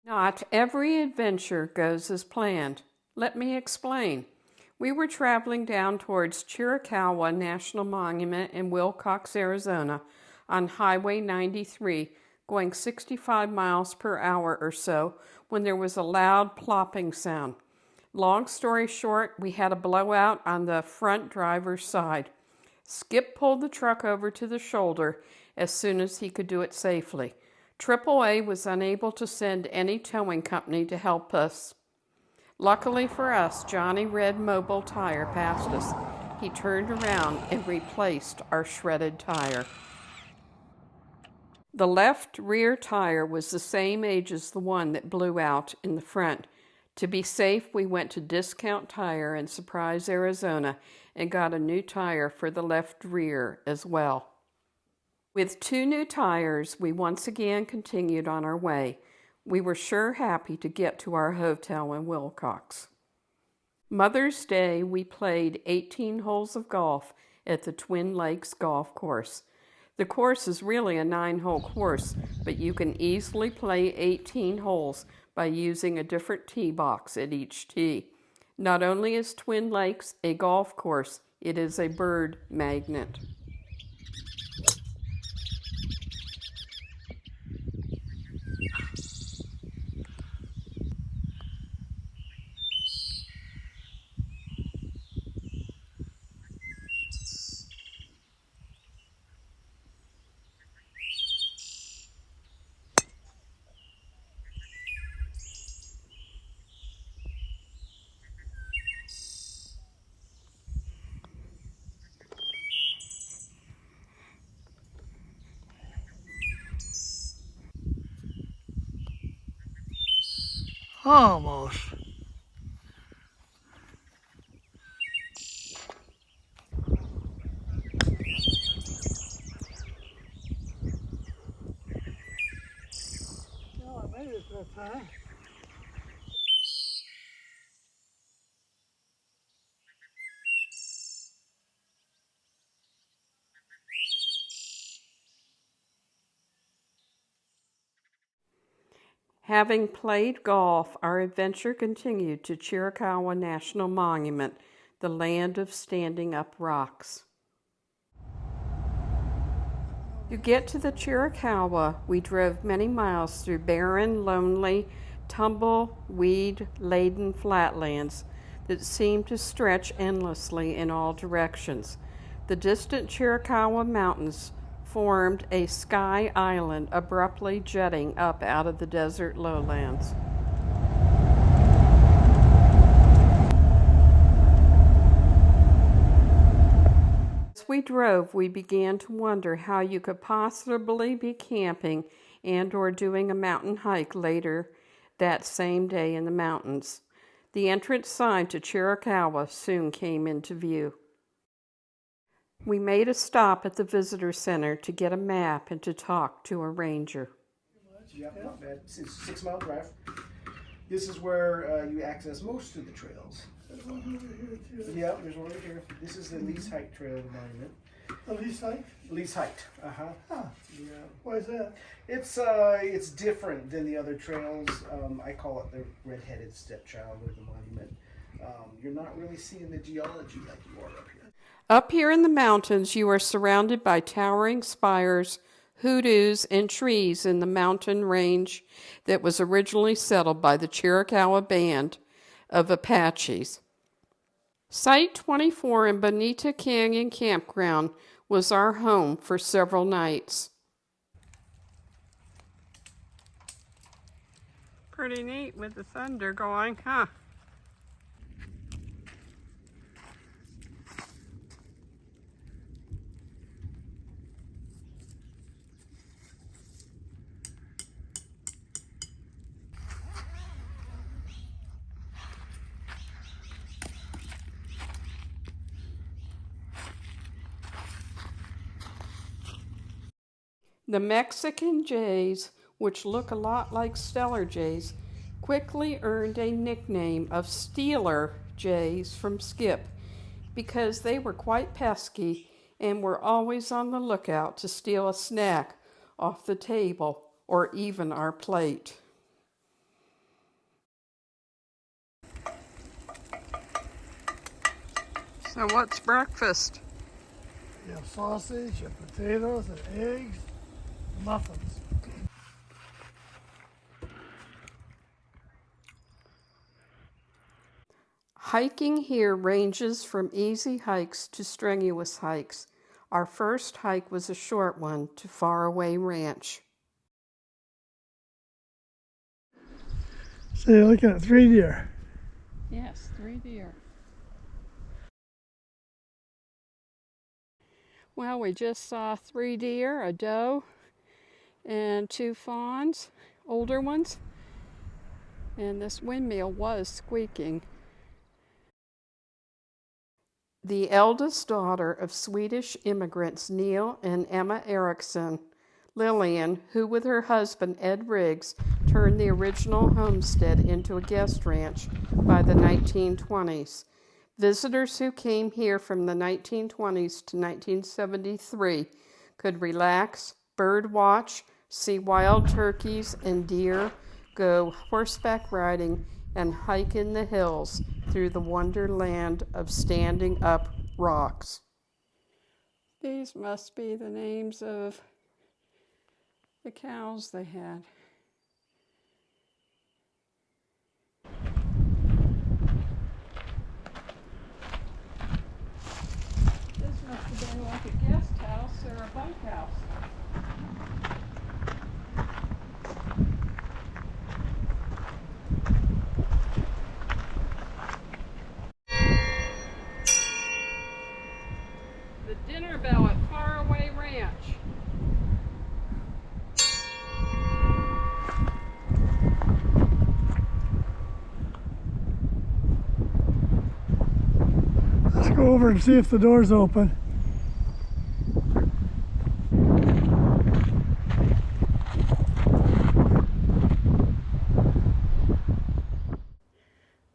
Not every adventure goes as planned. Let me explain. We were traveling down towards Chiricahua National Monument in Wilcox, Arizona, on Highway 93, going 65 miles per hour or so, when there was a loud plopping sound. Long story short, we had a blowout on the front driver's side. Skip pulled the truck over to the shoulder as soon as he could do it safely. AAA was unable to send any towing company to help us. Luckily for us, Johnny Red Mobile Tire passed us. He turned around and replaced our shredded tire. The left rear tire was the same age as the one that blew out in the front. To be safe, we went to Discount Tire in Surprise, Arizona, and got a new tire for the left rear as well. With 2 new tires, we once again continued on our way. We were sure happy to get to our hotel in Wilcox. Mother's Day, we played 18 holes of golf at the Twin Lakes Golf Course. The course is really a 9-hole course, but you can easily play 18 holes by using a different tee box at each tee. Not only is Twin Lakes a golf course, it is a bird magnet. Almost. Well, I made it that time. Having played golf, our adventure continued to Chiricahua National Monument, the land of standing up rocks. To get to the Chiricahua, we drove many miles through barren, lonely, tumbleweed-laden flatlands that seemed to stretch endlessly in all directions. The distant Chiricahua Mountains formed a sky island abruptly jutting up out of the desert lowlands. As we drove, we began to wonder how you could possibly be camping and or doing a mountain hike later that same day in the mountains. The entrance sign to Chiricahua soon came into view. We made a stop at the visitor center to get a map and to talk to a ranger. Yep, not bad. It's a 6-mile drive. This is where you access most of the trails. There's one over here too. Yep, there's one right here. This is the Least Hike Trail Monument. The least hike? Least hiked. Huh. Yeah. Why is that? It's different than the other trails. I call it the red-headed stepchild of the monument. You're not really seeing the geology like you are up here. Up here in the mountains, you are surrounded by towering spires, hoodoos, and trees in the mountain range that was originally settled by the Chiricahua Band of Apaches. Site 24 in Bonita Canyon Campground was our home for several nights. Pretty neat with the thunder going, huh? The Mexican jays, which look a lot like Steller jays, quickly earned a nickname of Stealer jays from Skip because they were quite pesky and were always on the lookout to steal a snack off the table or even our plate. So what's breakfast? You have sausage, you have potatoes, and eggs, muffins. Hiking here ranges from easy hikes to strenuous hikes. Our first hike was a short one to Faraway Ranch. So you're looking at 3 deer. Yes, 3 deer. Well, we just saw 3 deer, a doe, and 2 fawns, older ones. And this windmill was squeaking. The eldest daughter of Swedish immigrants Neil and Emma Eriksson, Lillian, who with her husband Ed Riggs turned the original homestead into a guest ranch by the 1920s. Visitors who came here from the 1920s to 1973 could relax, bird watch, see wild turkeys and deer, go horseback riding, and hike in the hills through the wonderland of standing up rocks. These must be the names of the cows they had. This must have been like a guest house or a bunkhouse. The dinner bell at Faraway Ranch. Let's go over and see if the door's open.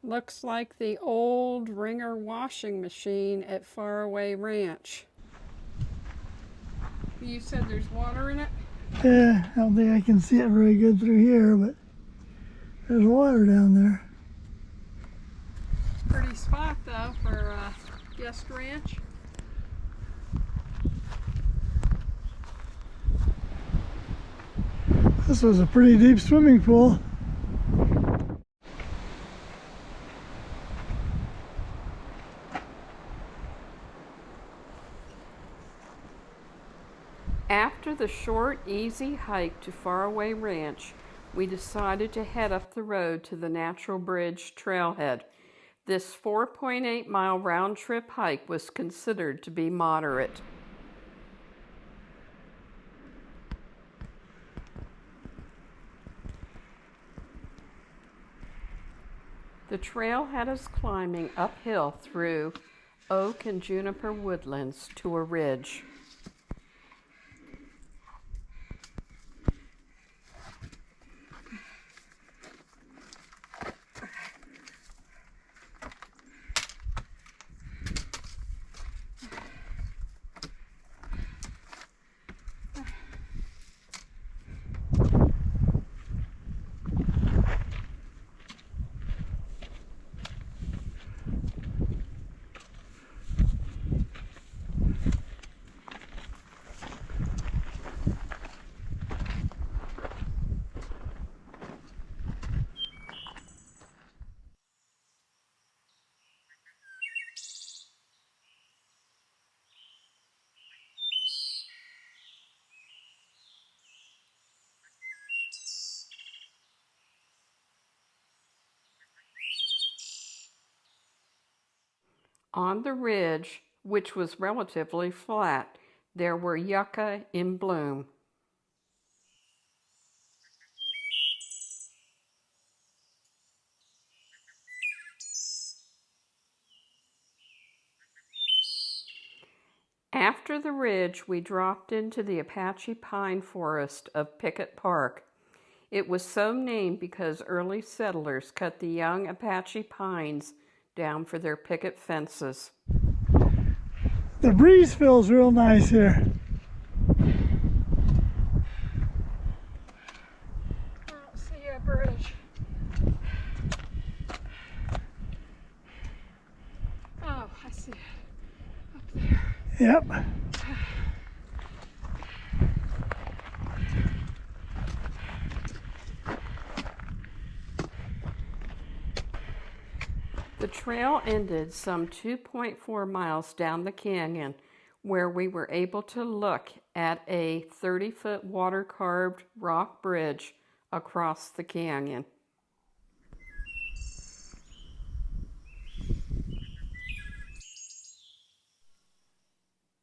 Looks like the old Ringer washing machine at Faraway Ranch. You said there's water in it? Yeah, I don't think I can see it very good through here, but there's water down there. Pretty spot though for a guest ranch. This was a pretty deep swimming pool. After the short, easy hike to Faraway Ranch, we decided to head up the road to the Natural Bridge trailhead. This 4.8-mile round-trip hike was considered to be moderate. The trail had us climbing uphill through oak and juniper woodlands to a ridge. On the ridge, which was relatively flat, there were yucca in bloom. After the ridge, we dropped into the Apache pine forest of Pickett Park. It was so named because early settlers cut the young Apache pines down for their picket fences. The breeze feels real nice here. I don't see a bridge. Oh, I see it. Yep. The trail ended some 2.4 miles down the canyon, where we were able to look at a 30-foot water-carved rock bridge across the canyon.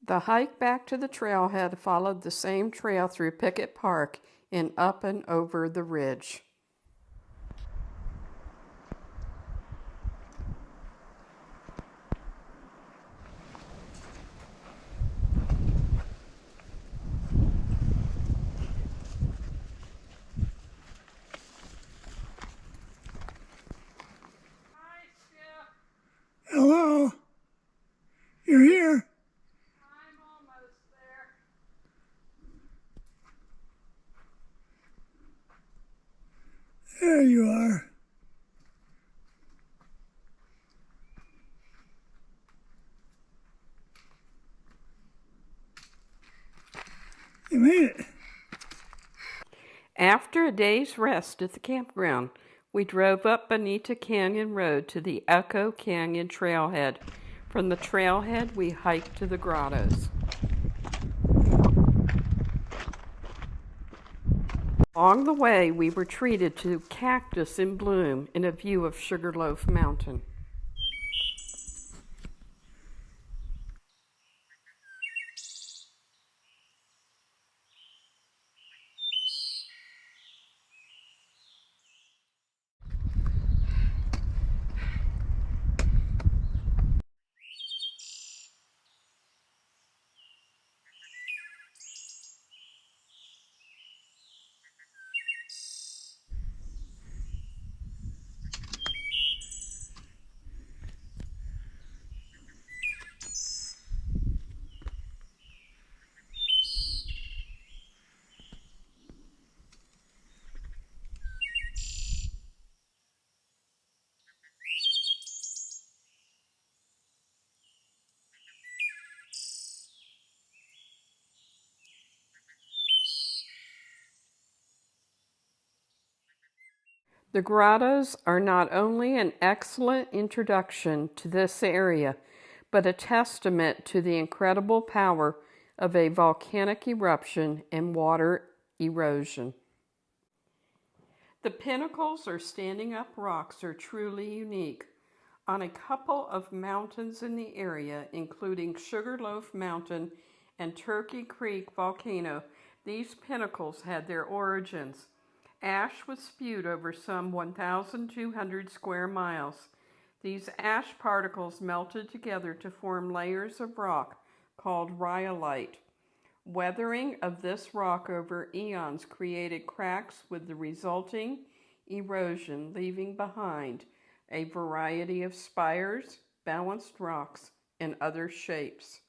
The hike back to the trailhead followed the same trail through Pickett Park and up and over the ridge. Hello? You're here? I'm almost there. There you are. You made it. After a day's rest at the campground, we drove up Bonita Canyon Road to the Echo Canyon Trailhead. From the trailhead, we hiked to the grottos. Along the way, we were treated to cactus in bloom and a view of Sugarloaf Mountain. The grottos are not only an excellent introduction to this area, but a testament to the incredible power of a volcanic eruption and water erosion. The pinnacles or standing up rocks are truly unique. On a couple of mountains in the area, including Sugarloaf Mountain and Turkey Creek Volcano, these pinnacles had their origins. Ash was spewed over some 1,200 square miles. These ash particles melted together to form layers of rock called rhyolite. Weathering of this rock over eons created cracks with the resulting erosion, leaving behind a variety of spires, balanced rocks, and other shapes.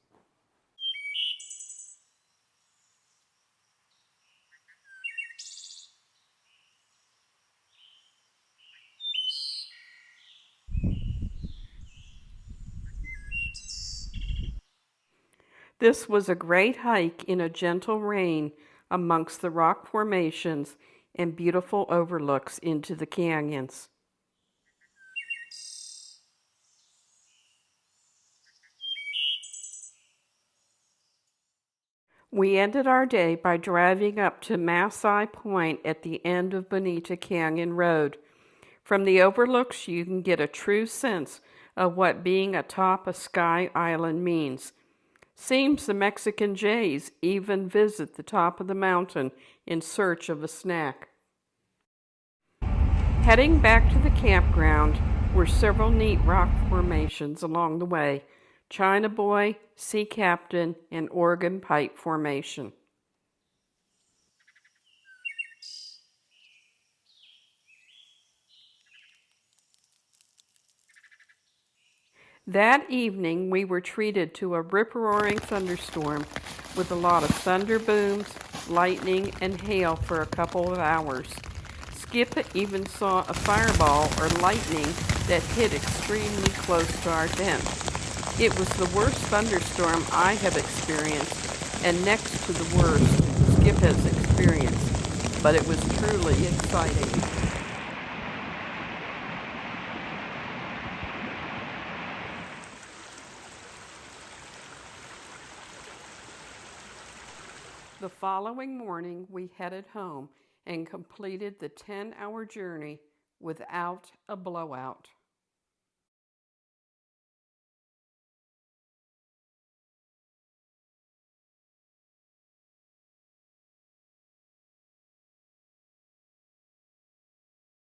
This was a great hike in a gentle rain amongst the rock formations and beautiful overlooks into the canyons. We ended our day by driving up to Massai Point at the end of Bonita Canyon Road. From the overlooks, you can get a true sense of what being atop a sky island means. Seems the Mexican jays even visit the top of the mountain in search of a snack. Heading back to the campground were several neat rock formations along the way: China Boy, Sea Captain, and Oregon Pipe Formation. That evening, we were treated to a rip-roaring thunderstorm with a lot of thunder booms, lightning, and hail for a couple of hours. Skip even saw a fireball or lightning that hit extremely close to our tent. It was the worst thunderstorm I have experienced, and next to the worst Skip has experienced, but it was truly exciting. The following morning, we headed home and completed the 10-hour journey without a blowout.